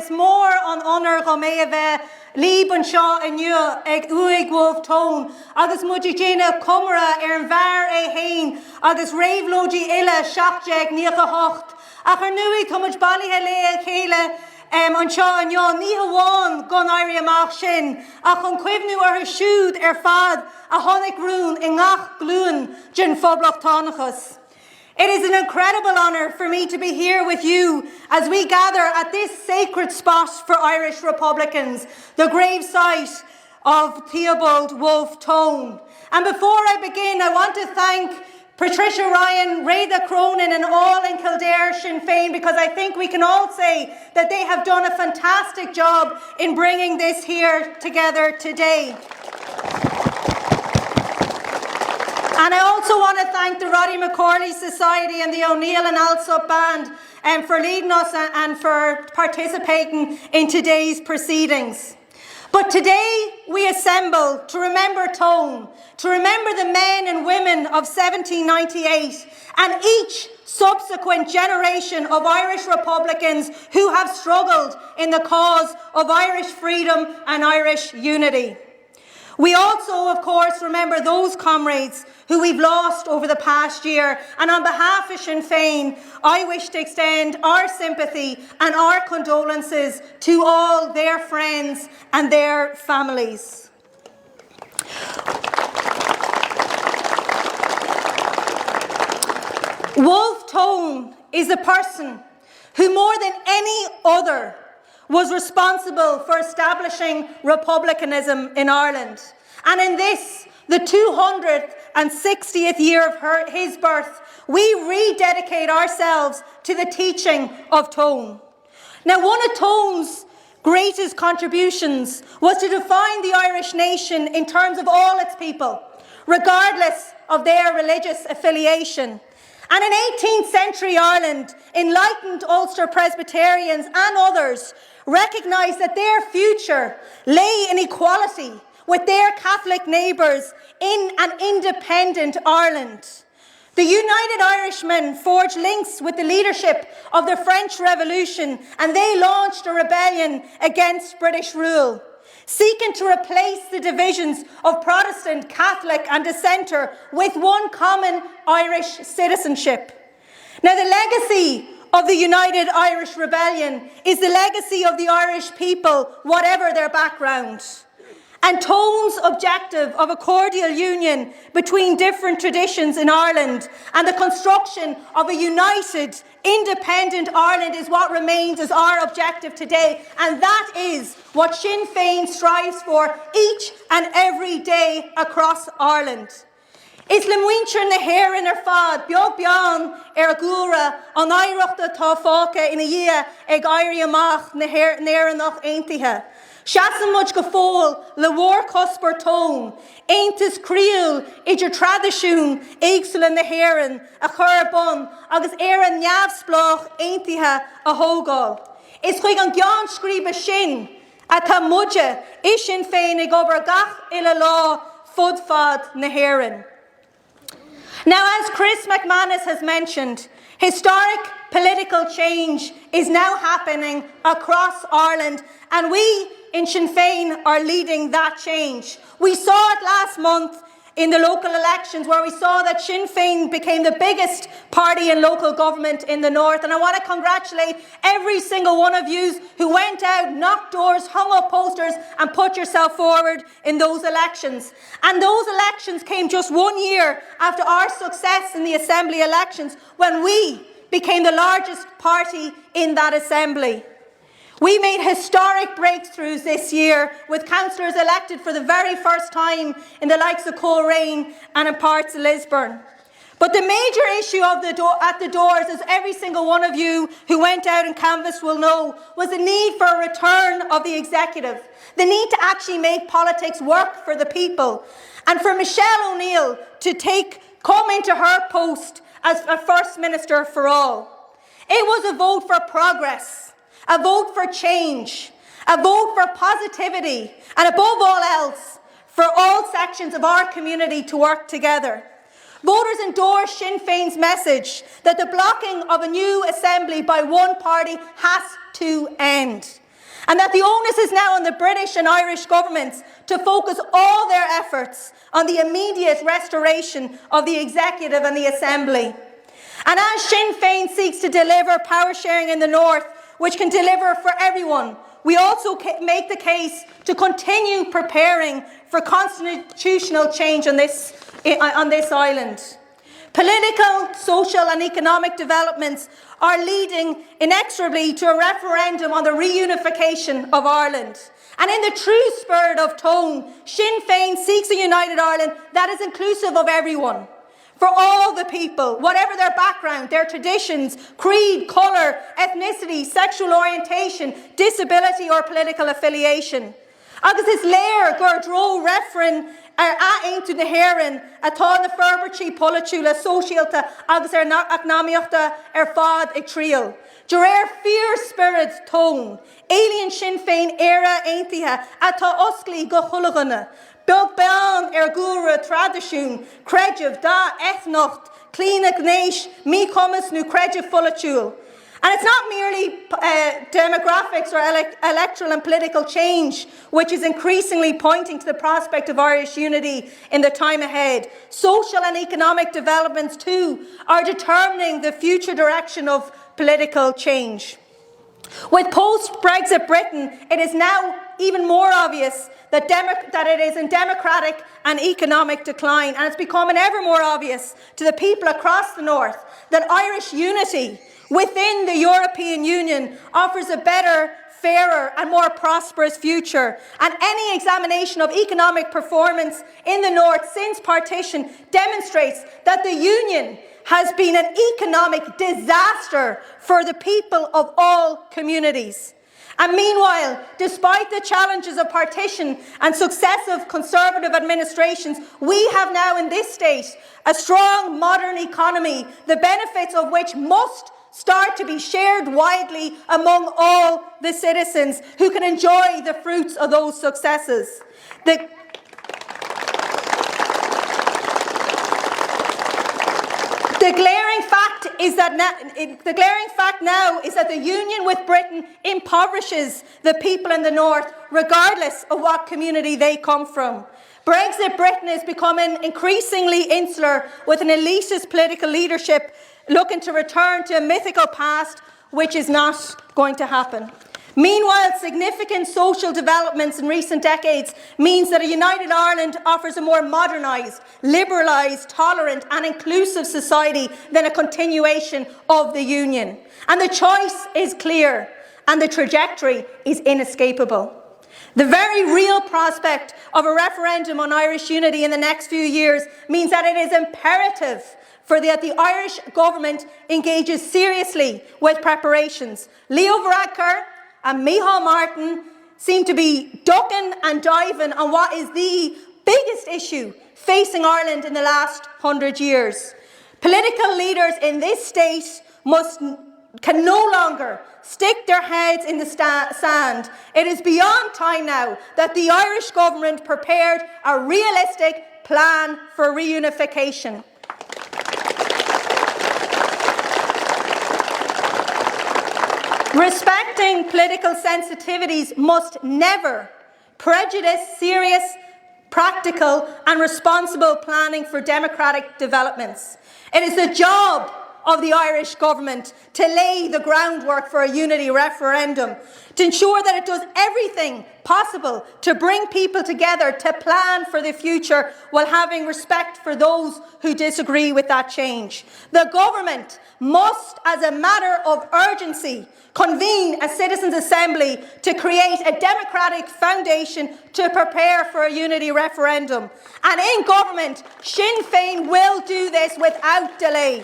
agus mór an honor go mé a bheith líb an seo inniu ag uig Wolfe Tone, agus muidir déine cumra an bhar é hain, agus réimhlóidí ile 7:08. Ach ar nuaigh tuid bailithe le a chéile an seo inniu ní hamháin gon éirí amach sin, ach an cuimhnú ar siúd ar fad a tháinig rún I ngach glúin gin phoblachtánachas. It is an incredible honor for me to be here with you as we gather at this sacred spot for Irish Republicans, the gravesite of Theobald Wolfe Tone. And before I begin, I want to thank Patricia Ryan, Rada Cronin and all in Kildare Sinn Féin, because I think we can all say that they have done a fantastic job in bringing this here together today. And I also want to thank the Roddy McCorley Society and the O'Neill and Alsop Band for leading us and for participating in today's proceedings. But today we assemble to remember Tone, to remember the men and women of 1798 and each subsequent generation of Irish Republicans who have struggled in the cause of Irish freedom and Irish unity. We also, of course, remember those comrades who we've lost over the past year, and on behalf of Sinn Féin, I wish to extend our sympathy and our condolences to all their friends and their families. Wolfe Tone is a person who, more than any other, was responsible for establishing republicanism in Ireland. And in this, the 260th year of his birth, we rededicate ourselves to the teaching of Tone. Now, one of Tone's greatest contributions was to define the Irish nation in terms of all its people, regardless of their religious affiliation. And in 18th century Ireland, enlightened Ulster Presbyterians and others recognised that their future lay in equality with their Catholic neighbours in an independent Ireland. The United Irishmen forged links with the leadership of the French Revolution, and they launched a rebellion against British rule, seeking to replace the divisions of Protestant, Catholic and dissenter with one common Irish citizenship. Now, the legacy of the United Irish Rebellion is the legacy of the Irish people, whatever their background. And Tone's objective of a cordial union between different traditions in Ireland and the construction of a united, independent Ireland is what remains as our objective today. And that is what Sinn Féin strives for each and every day across Ireland. Is le muintir na hÉireann ar fad, beag bean ar gúra an éireachta tá fáca ina dhia ag éirí amach na hÉireannach aontaithe. Seasan muid go fóil le mhór cosper Tone, Aontas críúil idir tradiisiún éagsúla na hÉireann a chur bun agus ar an neamhsplách aontaithe a thógáil. Is chuig an gceann scríbe sin a tá muide is Sinn Féin ag obair gach ile lá fud fad na hÉireann. Now, as Chris McManus has mentioned, historic political change is now happening across Ireland, and we in Sinn Féin are leading that change. We saw it last month in the local elections, where we saw that Sinn Féin became the biggest party in local government in the north. And I want to congratulate every single one of you who went out, knocked doors, hung up posters and put yourself forward in those elections. And those elections came just 1 year after our success in the Assembly elections, when we became the largest party in that Assembly. We made historic breakthroughs this year, with councillors elected for the very first time in the likes of Coleraine and in parts of Lisburn. But the major issue at the doors, as every single one of you who went out and canvassed will know, was the need for a return of the executive, the need to actually make politics work for the people, and for Michelle O'Neill to come into her post as a First Minister for all. It was a vote for progress, a vote for change, a vote for positivity, and above all else, for all sections of our community to work together. Voters endorsed Sinn Féin's message that the blocking of a new Assembly by one party has to end. and that the onus is now on the British and Irish governments to focus all their efforts on the immediate restoration of the Executive and the Assembly. And as Sinn Féin seeks to deliver power sharing in the North, which can deliver for everyone, we also make the case to continue preparing for constitutional change on this island. Political, social and economic developments are leading inexorably to a referendum on the reunification of Ireland. And in the true spirit of Tone, Sinn Féin seeks a united Ireland that is inclusive of everyone, for all the people, whatever their background, their traditions, creed, colour, ethnicity, sexual orientation, disability or political affiliation. Agus is léir gur dro referin aontu na hÉireann atá na ferbirtí politiúla sóisialta agus eacnamaíochta fad ag tríal. De réir fear spirit Tone, alien Sinn Féin éire aontaithe atá osclaí go chulaganna. Beg bean gura tradiisiún, creidimh da ethnocht, clína gnéis, mí commas nó creidimh folitiúil. And it's not merely demographics or electoral and political change which is increasingly pointing to the prospect of Irish unity in the time ahead. Social and economic developments too are determining the future direction of political change. With post-Brexit Britain, it is now even more obvious that it is in democratic and economic decline, and it's becoming ever more obvious to the people across the North that Irish unity within the European Union offers a better, fairer and more prosperous future. And any examination of economic performance in the North since partition demonstrates that the Union has been an economic disaster for the people of all communities. And meanwhile, despite the challenges of partition and successive Conservative administrations, we have now in this state a strong modern economy, the benefits of which must start to be shared widely among all the citizens who can enjoy the fruits of those successes. The glaring fact now is that the union with Britain impoverishes the people in the North, regardless of what community they come from. Brexit Britain is becoming increasingly insular, with an elitist political leadership looking to return to a mythical past, which is not going to happen. Meanwhile, significant social developments in recent decades means that a united Ireland offers a more modernised, liberalised, tolerant and inclusive society than a continuation of the Union. And the choice is clear and the trajectory is inescapable. The very real prospect of a referendum on Irish unity in the next few years means that it is imperative that the Irish government engages seriously with preparations. Leo Varadkar and Micheál Martin seem to be ducking and diving on what is the biggest issue facing Ireland in the last 100 years. Political leaders in this state can no longer stick their heads in the sand. It is beyond time now that the Irish government prepared a realistic plan for reunification. Respecting political sensitivities must never prejudice serious, practical and responsible planning for democratic developments. It is the job of the Irish government to lay the groundwork for a unity referendum, to ensure that it does everything possible to bring people together to plan for the future while having respect for those who disagree with that change. The government must, as a matter of urgency, convene a citizens' assembly to create a democratic foundation to prepare for a unity referendum. And in government, Sinn Féin will do this without delay.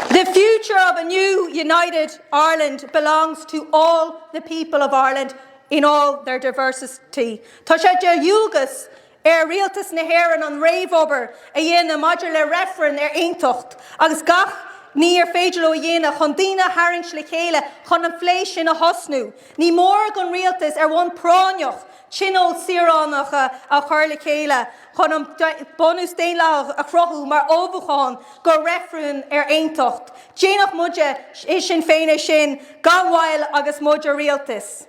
The future of a new united Ireland belongs to all the people of Ireland in all their diversity. Tá sé de dúgus rialtas na hÉireann an réamhobair a dhéanamh maidir le referan aontacht agus gach ní féidir ó dhéanamh chun daoine tharraingt le chéile chun an phléis sin a hosnú. Ní mór gon rialtas bhain práineach Chinol Siránach a chur le chéile chun an Bodenstown a chrothú mar óbhacháin go réifriúin aontacht. Déanach muide is sin féin sin ganmhail agus muide rialtas.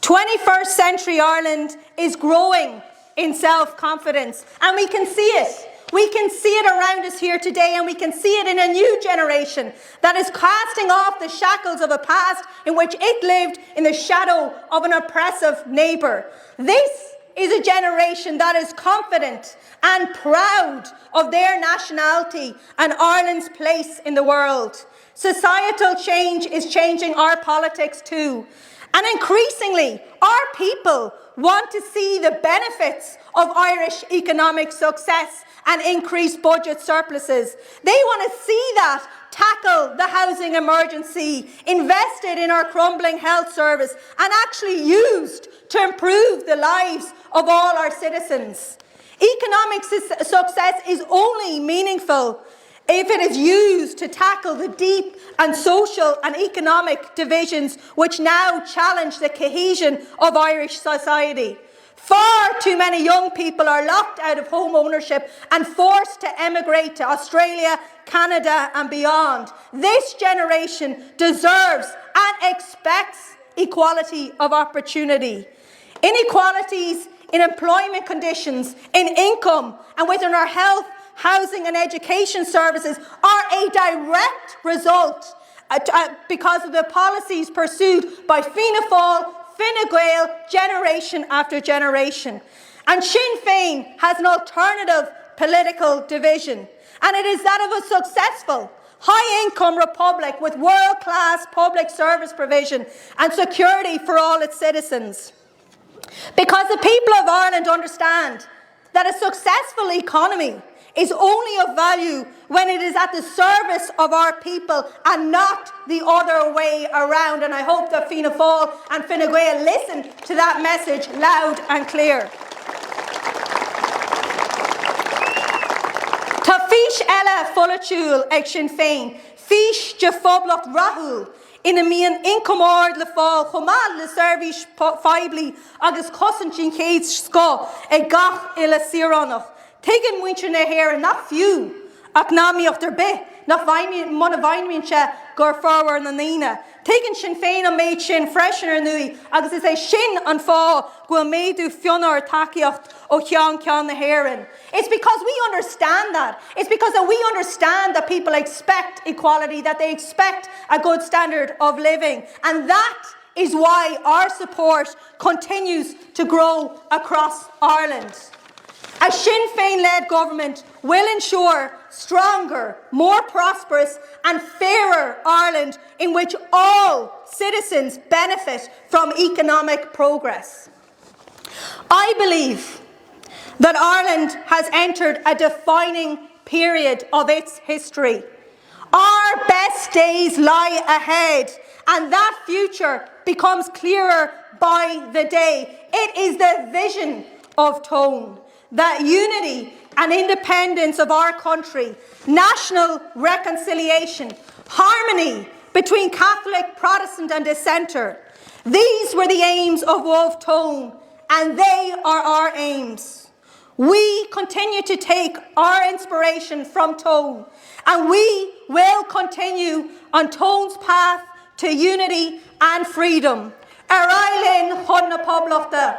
21st century Ireland is growing in self-confidence, and we can see it. We can see it around us here today, and we can see it in a new generation that is casting off the shackles of a past in which it lived in the shadow of an oppressive neighbour. This is a generation that is confident and proud of their nationality and Ireland's place in the world. Societal change is changing our politics too. And increasingly, our people want to see the benefits of Irish economic success and increased budget surpluses. They want to see that tackle the housing emergency, invested in our crumbling health service, and actually used to improve the lives of all our citizens. Economic success is only meaningful if it is used to tackle the deep and social and economic divisions which now challenge the cohesion of Irish society. Far too many young people are locked out of home ownership and forced to emigrate to Australia, Canada and beyond. This generation deserves and expects equality of opportunity. Inequalities in employment conditions, in income and within our health, housing and education services are a direct result because of the policies pursued by Fianna Fáil, Fine Gael, generation after generation. And Sinn Féin has an alternative political division, and it is that of a successful, high-income republic with world-class public service provision and security for all its citizens. Because the people of Ireland understand that a successful economy is only of value when it is at the service of our people and not the other way around. And I hope that Fianna Fáil and Fine Gael listen to that message loud and clear. Tá fís eile folitiúil ag Sinn Féin, fís de phoblacht rathúil ina mian incomord le fáil chomad le service feibli agus cosint sin chéad sco ag gach ila Siránach. Tegan muintir na hair nach fiú ach námíocht be nach mona bhainmín se gur fáhar na nína. Tegan Sinn Féin an méid sin freisin nui agus is é sin an fá go méadú fionar takeíocht ó chean na hairin. It's because we understand that. It's because that we understand that people expect equality, that they expect a good standard of living. And that is why our support continues to grow across Ireland. A Sinn Féin-led government will ensure stronger, more prosperous and fairer Ireland in which all citizens benefit from economic progress. I believe that Ireland has entered a defining period of its history. Our best days lie ahead, and that future becomes clearer by the day. It is the vision of Tone, that unity and independence of our country, national reconciliation, harmony between Catholic, Protestant and dissenter. These were the aims of Wolfe Tone, and they are our aims. We continue to take our inspiration from Tone, and we will continue on Tone's path to unity and freedom. Ar Ailín chun na Poblachta.